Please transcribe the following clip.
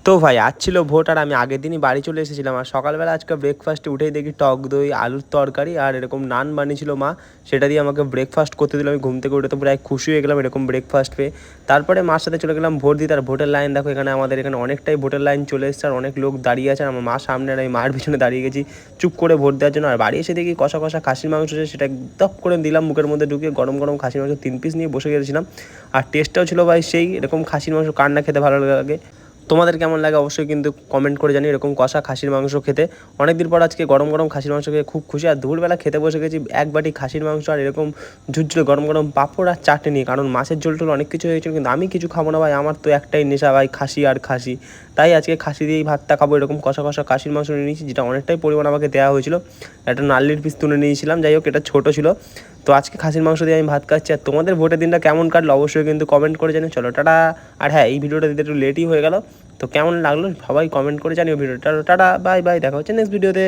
তো ভাই আজ ছিল ভোট আর আমি আগের দিনই বাড়ি চলে এসেছিলাম। আর সকালবেলা আজকে ব্রেকফাস্টে উঠেই দেখি টক দই, আলুর তরকারি আর এরকম নান বানিয়েছিল মা। সেটা দিয়ে আমাকে ব্রেকফাস্ট করতে দিল। আমি ঘুম থেকে উঠে তো প্রায় খুশি হয়ে গেলাম এরকম ব্রেকফাস্ট পেয়ে। তারপরে মার সাথে চলে গেলাম ভোট দিতে। আর ভোটের লাইন দেখো, এখানে আমাদের এখানে অনেকটাই ভোটের লাইন চলে এসেছে আর অনেক লোক দাঁড়িয়ে আছে। আর আমার মা সামনে আর আমি মায়ের পিছনে দাঁড়িয়ে গেছি চুপ করে ভোট দেওয়ার জন্য। আর বাড়ি এসে দেখি কষা কষা খাসির মাংস আছে, সেটা দপ করে দিলাম মুখের মধ্যে ঢুকিয়ে। গরম গরম খাসির মাংস 3 পিস নিয়ে বসে গেছিলাম। আর টেস্টটাও ছিল ভাই সেই। এরকম খাসির মাংস কার না খেতে ভালো লাগে? তোমাদের কেমন লাগে অবশ্যই কিন্তু কমেন্ট করে জানি। এরকম কষা খাসির মাংস খেতে অনেক দিন পর আজকে গরম গরম খাসির মাংস খেয়ে খুব খুশি। আর দুপুরবেলা খেতে বসে গেছি এক বাটি খাসির মাংস আর এরকম ঝুরঝুরে গরম গরম পাঁপড় আর চাটনি। কারণ মাছের ঝোল টোল অনেক কিছু হয়েছিল, কিন্তু আমি কিছু খাবো না ভাই। আমার তো একটাই নেশা ভাই, খাসি আর খাসি। তাই আজকে খাসি দিয়েই ভাতটা খাবো। এরকম কষা কষা খাসির মাংস নিয়ে নিয়েছি, যেটা অনেকটাই পরিমাণ আমাকে দেওয়া হয়েছিল। একটা নাল্লির পিস তুলে নিয়েছিলাম, যাই হোক এটা ছোটো ছিল। তো আজকে খাসির মাংস দিয়ে আমি ভাত খাচ্ছি। আর তোমাদের ভোটের দিনটা কেমন কাটলো অবশ্যই কিন্তু কমেন্ট করে জানিও। চলো টাটা। আর হ্যাঁ, এই ভিডিওটা দিতে একটু লেটই হয়ে গেল। তো কেমন লাগলো সবাই কমেন্ট করে জানিও ভিডিওটা। টাটা, বাই বাই, দেখা হচ্ছে নেক্সট ভিডিওতে।